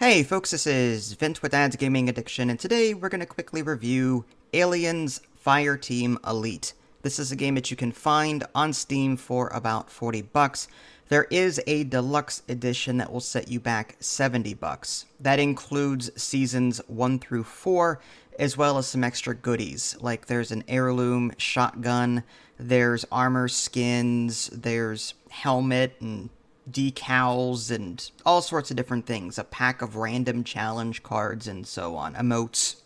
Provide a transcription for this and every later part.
Hey folks, this is Vince with Dad's Gaming Addiction, and today we're going to quickly review Aliens Fireteam Elite. This is a game that you can find on Steam for about $40. There is a deluxe edition that will set you back $70. That includes seasons 1 through 4, as well as some extra goodies, like there's an heirloom shotgun, there's armor skins, there's helmet and decals and all sorts of different things, a pack of random challenge cards and so on, emotes.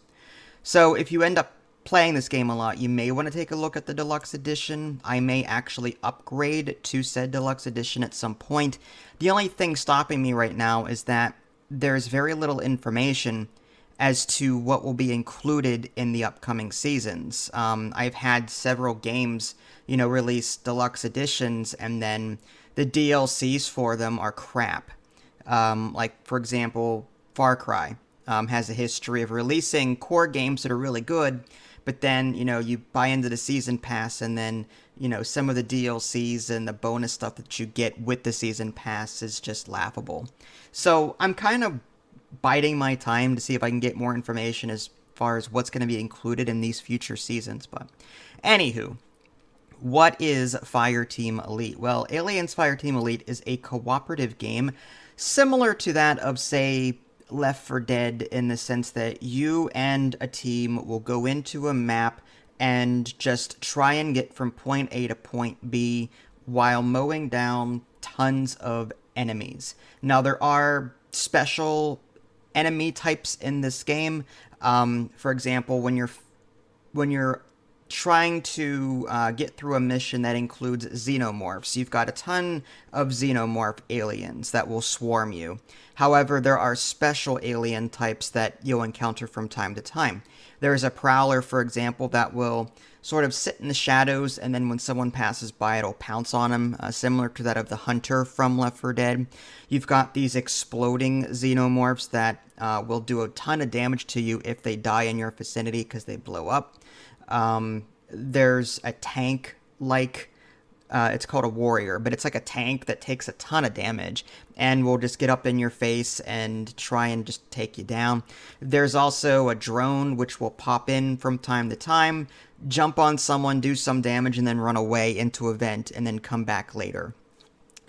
So if you end up playing this game a lot, you may want to take a look at the deluxe edition. I may actually upgrade to said deluxe edition at some point. The only thing stopping me right now is that there's very little information as to what will be included in the upcoming seasons. I've had several games, release deluxe editions, and then the DLCs for them are crap. Like, for example, Far Cry has a history of releasing core games that are really good, but then, you buy into the season pass, and then, some of the DLCs and the bonus stuff that you get with the season pass is just laughable. So I'm kind of biding my time to see if I can get more information as far as what's going to be included in these future seasons. But anywho, what is Fireteam Elite? Well, Aliens Fireteam Elite is a cooperative game similar to that of, say, Left 4 Dead, in the sense that you and a team will go into a map and just try and get from point A to point B while mowing down tons of enemies. Now, there are special enemy types in this game. For example, when you're trying to get through a mission that includes xenomorphs, you've got a ton of xenomorph aliens that will swarm you. However, there are special alien types that you'll encounter from time to time. There's a prowler, for example, that will sort of sit in the shadows, and then when someone passes by, it'll pounce on them, similar to that of the hunter from Left 4 Dead. You've got these exploding xenomorphs that will do a ton of damage to you if they die in your vicinity because they blow up. There's a tank-like, it's called a warrior, but it's like a tank that takes a ton of damage and will just get up in your face and try and just take you down. There's also a drone which will pop in from time to time, jump on someone, do some damage, and then run away into a vent and then come back later.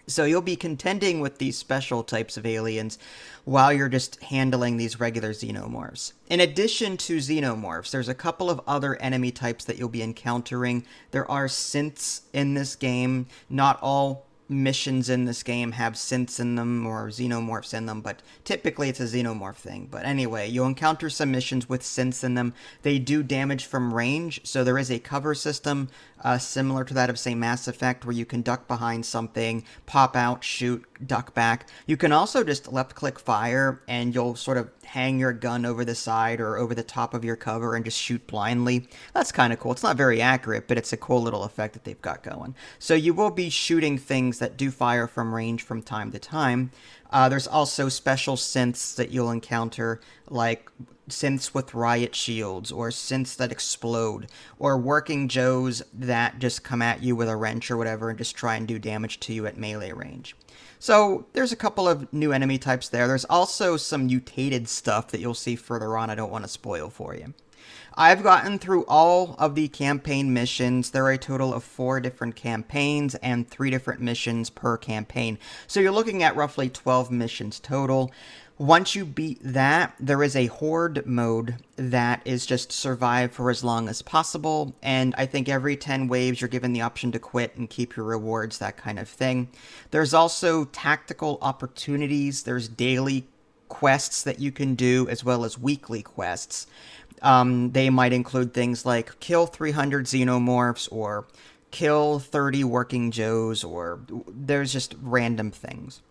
So you'll be contending with these special types of aliens while you're just handling these regular xenomorphs. In addition to xenomorphs, there's a couple of other enemy types that you'll be encountering. There are synths in this game. Not all missions in this game have synths in them or xenomorphs in them, but typically it's a xenomorph thing. But anyway, you'll encounter some missions with synths in them. They do damage from range, so there is a cover system similar to that of, say, Mass Effect, where you can duck behind something, pop out, shoot, duck back. You can also just left-click fire, and you'll sort of hang your gun over the side or over the top of your cover and just shoot blindly. That's kind of cool. It's not very accurate, but it's a cool little effect that they've got going. So you will be shooting things that do fire from range from time to time. There's also special synths that you'll encounter, like synths with riot shields, or synths that explode, or working Joes that just come at you with a wrench or whatever and just try and do damage to you at melee range. So there's a couple of new enemy types there. There's also some mutated stuff that you'll see further on I don't want to spoil for you. I've gotten through all of the campaign missions. There are a total of 4 different campaigns and 3 different missions per campaign. So you're looking at roughly 12 missions total. Once you beat that, there is a horde mode that is just survive for as long as possible, and I think every 10 waves you're given the option to quit and keep your rewards, that kind of thing. There's also tactical opportunities. There's daily quests that you can do, as well as weekly quests. They might include things like kill 300 xenomorphs, or kill 30 working Joes, or there's just random things.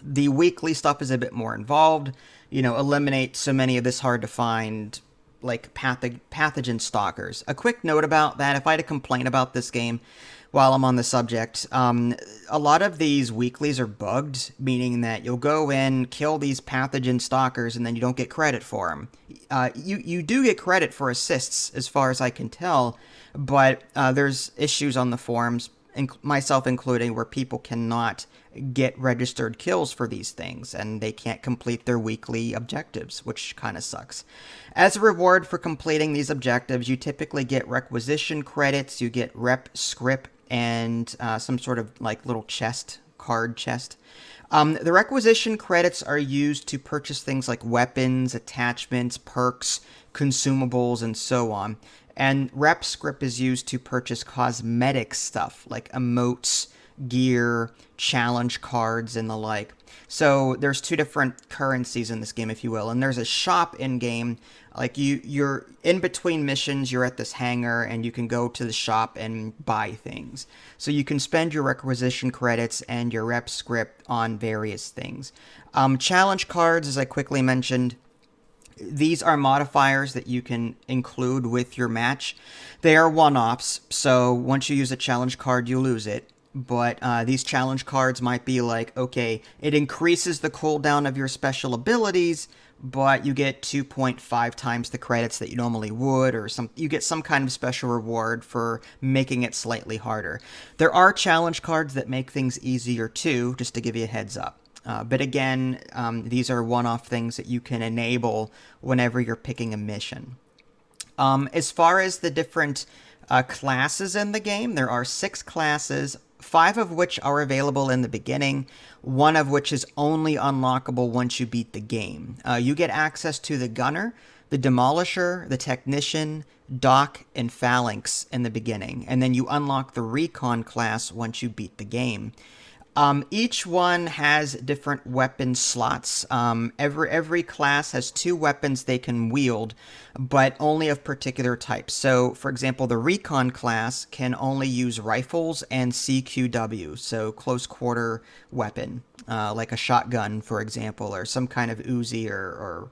The weekly stuff is a bit more involved. Eliminate so many of this hard to find, like, pathogen stalkers. A quick note about that, if I had to complain about this game while I'm on the subject, a lot of these weeklies are bugged, meaning that you'll go in, kill these pathogen stalkers, and then you don't get credit for them. You do get credit for assists, as far as I can tell, but there's issues on the forums myself including, where people cannot get registered kills for these things and they can't complete their weekly objectives, which kind of sucks. As a reward for completing these objectives, you typically get requisition credits, you get rep script, and some sort of like little card chest. The requisition credits are used to purchase things like weapons, attachments, perks, consumables, and so on. And rep script is used to purchase cosmetic stuff like emotes, gear, challenge cards, and the like. So there's two different currencies in this game, if you will, and there's a shop in game. Like you're in between missions, you're at this hangar, and you can go to the shop and buy things. So you can spend your requisition credits and your rep script on various things. Challenge cards, as I quickly mentioned, these are modifiers that you can include with your match. They are one-offs, so once you use a challenge card, you lose it. But these challenge cards might be like, okay, it increases the cooldown of your special abilities, but you get 2.5 times the credits that you normally would, or you get some kind of special reward for making it slightly harder. There are challenge cards that make things easier too, just to give you a heads up. But again, these are one-off things that you can enable whenever you're picking a mission. As far as the different classes in the game, there are 6 classes, 5 of which are available in the beginning, 1 of which is only unlockable once you beat the game. You get access to the Gunner, the Demolisher, the Technician, Doc, and Phalanx in the beginning, and then you unlock the Recon class once you beat the game. Each one has different weapon slots. Every class has 2 weapons they can wield, but only of particular types. So, for example, the Recon class can only use rifles and CQW, so close quarter weapon, like a shotgun, for example, or some kind of Uzi or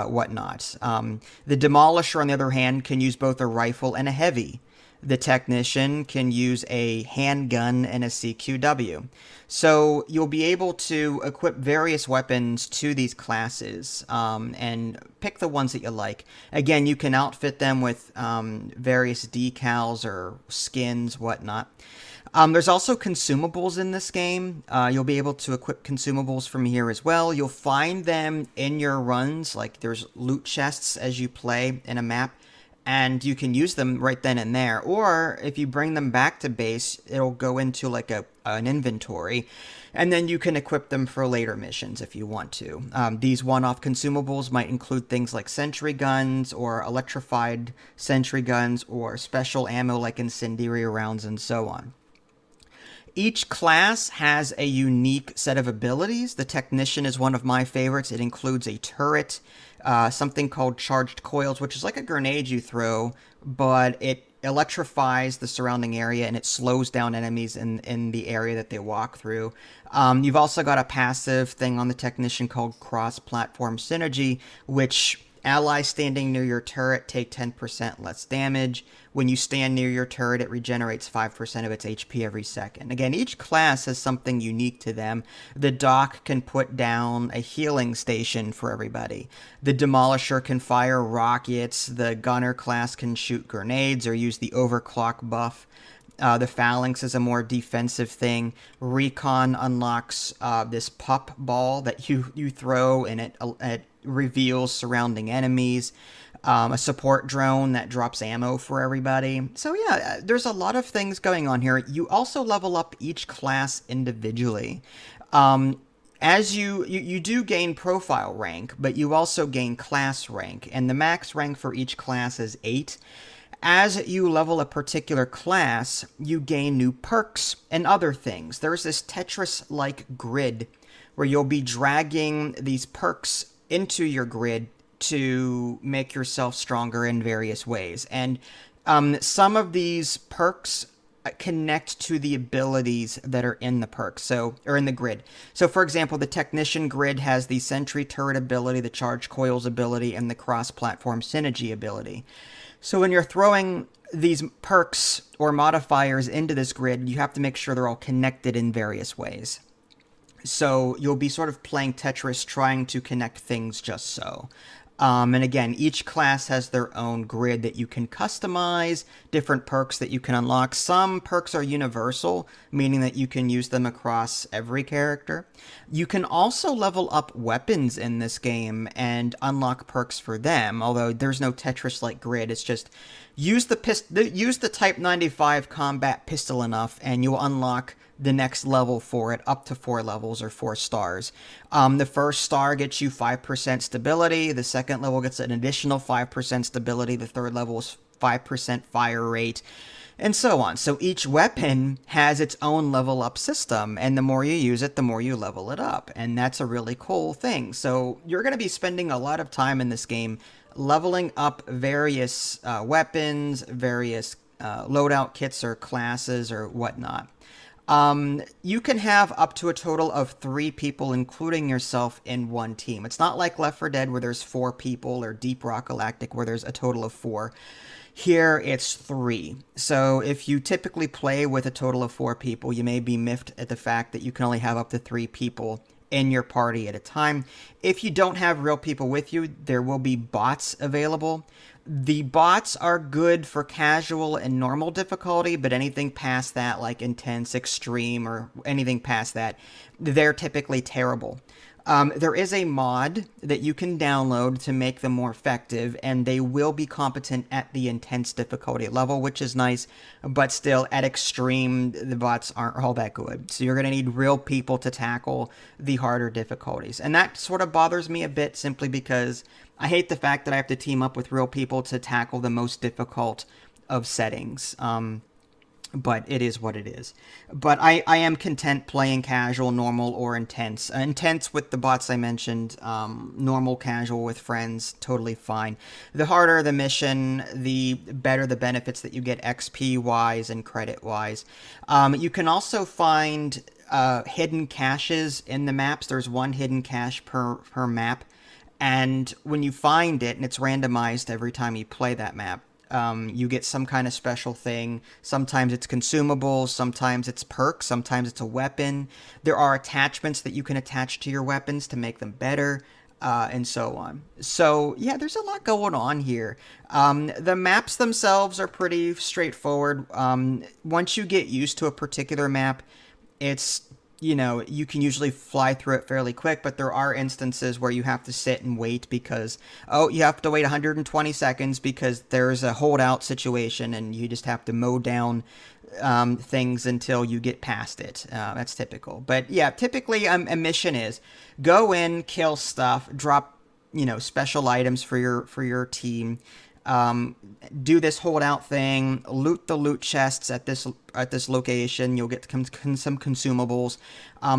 whatnot. The Demolisher, on the other hand, can use both a rifle and a heavy. The Technician can use a handgun and a CQW. So you'll be able to equip various weapons to these classes and pick the ones that you like. Again, you can outfit them with various decals or skins, whatnot. There's also consumables in this game. You'll be able to equip consumables from here as well. You'll find them in your runs, like there's loot chests as you play in a map, and you can use them right then and there. Or if you bring them back to base, it'll go into like an inventory, and then you can equip them for later missions if you want to. These one-off consumables might include things like sentry guns or electrified sentry guns or special ammo like incendiary rounds and so on. Each class has a unique set of abilities. The Technician is one of my favorites. It includes a turret, something called charged coils, which is like a grenade you throw, but it electrifies the surrounding area and it slows down enemies in the area that they walk through. You've also got a passive thing on the Technician called cross-platform synergy, which allies standing near your turret take 10% less damage. When you stand near your turret, it regenerates 5% of its HP every second. Again, each class has something unique to them. The Doc can put down a healing station for everybody. The Demolisher can fire rockets. The Gunner class can shoot grenades or use the overclock buff. The Phalanx is a more defensive thing. Recon unlocks this pup ball that you throw, and it reveals surrounding enemies. A support drone that drops ammo for everybody. So yeah, there's a lot of things going on here. You also level up each class individually. As you do gain profile rank, but you also gain class rank, and the max rank for each class is 8. As you level a particular class, you gain new perks and other things. There's this Tetris-like grid where you'll be dragging these perks into your grid to make yourself stronger in various ways. And some of these perks connect to the abilities that are in the perks, or in the grid. So, for example, the Technician grid has the Sentry Turret ability, the Charge Coils ability, and the Cross-Platform Synergy ability. So when you're throwing these perks or modifiers into this grid, you have to make sure they're all connected in various ways. So you'll be sort of playing Tetris, trying to connect things just so. And again, each class has their own grid that you can customize, different perks that you can unlock. Some perks are universal, meaning that you can use them across every character. You can also level up weapons in this game and unlock perks for them, although there's no Tetris-like grid. It's just use the Type 95 combat pistol enough, and you'll unlock the next level for it, up to 4 levels or 4 stars. The first star gets you 5% stability. The second level gets an additional 5% stability. The third level is 5% fire rate, and so on. So each weapon has its own level up system, and the more you use it, the more you level it up. And that's a really cool thing. So you're going to be spending a lot of time in this game leveling up various weapons, various loadout kits or classes or whatnot. You can have up to a total of 3 people, including yourself, in one team. It's not like Left 4 Dead where there's 4 people, or Deep Rock Galactic where there's a total of 4. Here, it's 3. So if you typically play with a total of 4 people, you may be miffed at the fact that you can only have up to 3 people in your party at a time. If you don't have real people with you, there will be bots available. The bots are good for casual and normal difficulty, but anything past that, like intense, extreme, or anything past that, they're typically terrible. There is a mod that you can download to make them more effective, and they will be competent at the intense difficulty level, which is nice, but still, at extreme, the bots aren't all that good. So you're going to need real people to tackle the harder difficulties. And that sort of bothers me a bit, simply because I hate the fact that I have to team up with real people to tackle the most difficult of settings. But it is what it is. But I am content playing casual, normal, or intense. Intense with the bots I mentioned, normal, casual with friends, totally fine. The harder the mission, the better the benefits that you get XP-wise and credit-wise. You can also find hidden caches in the maps. There's 1 hidden cache per map. And when you find it, and it's randomized every time you play that map, you get some kind of special thing. Sometimes it's consumables, sometimes it's perks, sometimes it's a weapon. There are attachments that you can attach to your weapons to make them better, and so on. So, yeah, there's a lot going on here. The maps themselves are pretty straightforward. Once you get used to a particular map, it's, you can usually fly through it fairly quick, but there are instances where you have to sit and wait because, you have to wait 120 seconds because there's a holdout situation and you just have to mow down things until you get past it. That's typical. But yeah, typically a mission is go in, kill stuff, drop, special items for your team. Do this holdout thing, loot the loot chests at this location. You'll get some consumables.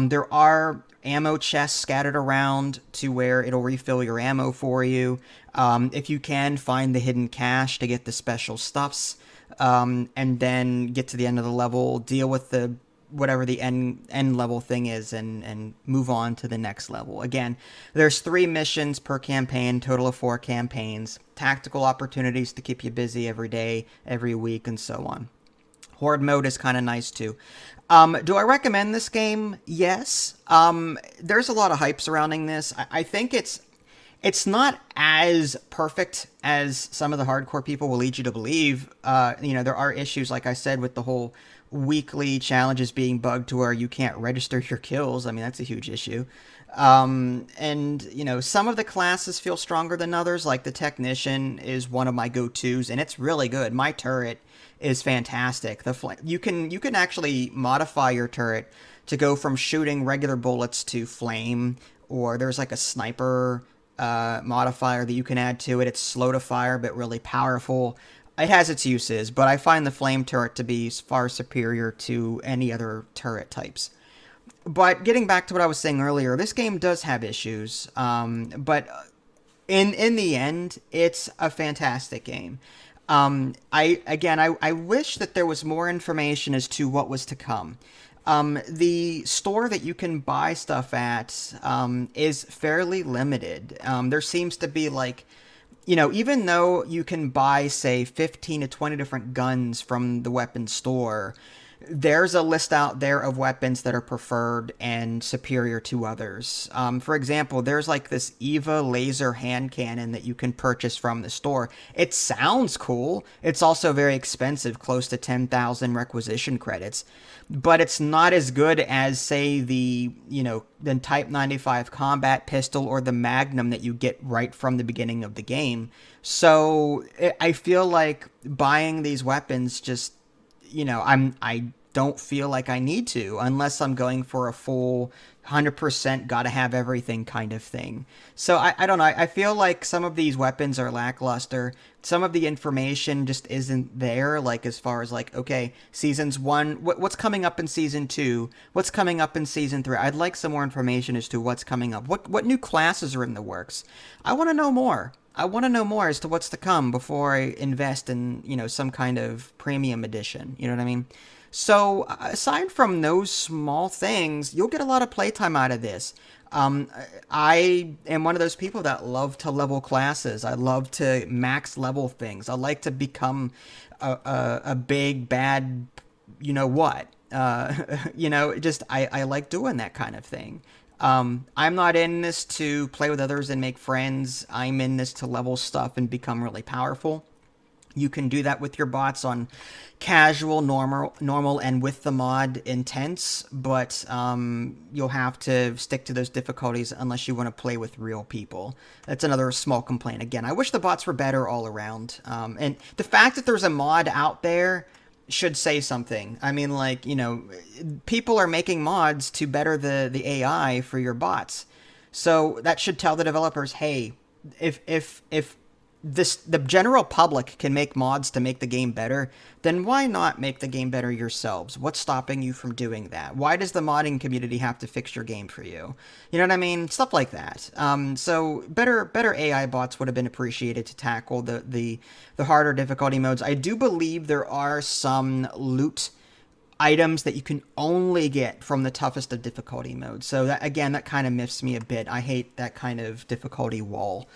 There are ammo chests scattered around to where it'll refill your ammo for you. If you can, find the hidden cache to get the special stuffs, and then get to the end of the level, deal with the whatever the end level thing is, and move on to the next level. Again, there's 3 missions per campaign, total of 4 campaigns, tactical opportunities to keep you busy every day, every week, and so on. Horde mode is kind of nice too. Do I recommend this game? Yes. There's a lot of hype surrounding this. I think it's not as perfect as some of the hardcore people will lead you to believe. There are issues, like I said, with the whole weekly challenges being bugged to where you can't register your kills. I mean, that's a huge issue. And, some of the classes feel stronger than others. Like the Technician is one of my go-tos, and it's really good. My turret is fantastic. You can actually modify your turret to go from shooting regular bullets to flame, or there's like a sniper modifier that you can add to it. It's slow to fire, but really powerful. It has its uses, but I find the flame turret to be far superior to any other turret types. But getting back to what I was saying earlier, this game does have issues, but in the end, it's a fantastic game. I wish that there was more information as to what was to come. The store that you can buy stuff at is fairly limited. There seems to be even though you can buy, say, 15 to 20 different guns from the weapons store, There's a list out there of weapons that are preferred and superior to others. For example, there's like this Eva laser hand cannon that you can purchase from the store. It sounds cool. It's also very expensive, close to 10,000 requisition credits, but it's not as good as, say, the Type 95 combat pistol or the Magnum that you get right from the beginning of the game. So I feel like buying these weapons just, I don't feel like I need to unless I'm going for a full 100% gotta have everything kind of thing. So I don't know. I feel like some of these weapons are lackluster. Some of the information just isn't there, like as far as like, okay, seasons 1, what's coming up in season 2, what's coming up in season 3. I'd like some more information as to what's coming up. What new classes are in the works? I want to know more. I want to know more as to what's to come before I invest in, some kind of premium edition. You know what I mean? So aside from those small things, you'll get a lot of playtime out of this. I am one of those people that love to level classes. I love to max level things. I like to become a big, bad, you know what? I like doing that kind of thing. I'm not in this to play with others and make friends. I'm in this to level stuff and become really powerful. You can do that with your bots on casual, normal, and with the mod intense, but you'll have to stick to those difficulties unless you want to play with real people. That's another small complaint. Again, I wish the bots were better all around. And the fact that there's a mod out there should say something. I mean, like, people are making mods to better the AI for your bots. So that should tell the developers, hey, if the general public can make mods to make the game better, then why not make the game better yourselves? What's stopping you from doing that? Why does the modding community have to fix your game for you? You know what I mean? Stuff like that. So better AI bots would have been appreciated to tackle the harder difficulty modes. I do believe there are some loot items that you can only get from the toughest of difficulty modes. So that kind of miffs me a bit. I hate that kind of difficulty wall.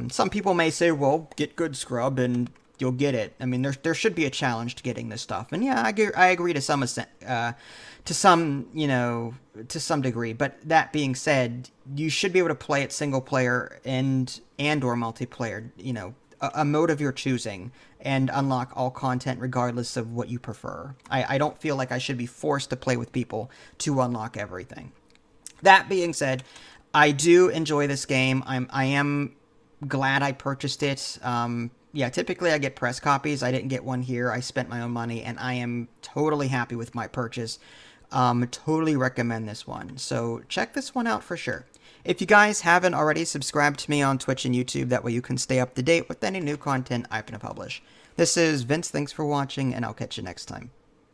Some people may say, well, get good scrub and you'll get it. I mean, there should be a challenge to getting this stuff. And yeah, I agree to some degree. But that being said, you should be able to play it single player and or multiplayer, a mode of your choosing, and unlock all content regardless of what you prefer. I don't feel like I should be forced to play with people to unlock everything. That being said, I do enjoy this game. I am glad I purchased it. Typically I get press copies. I didn't get one here. I spent my own money, and I am totally happy with my purchase. Totally recommend this one. So check this one out for sure. If you guys haven't already, subscribe to me on Twitch and YouTube. That way you can stay up to date with any new content I'm going to publish. This is Vince. Thanks for watching, and I'll catch you next time.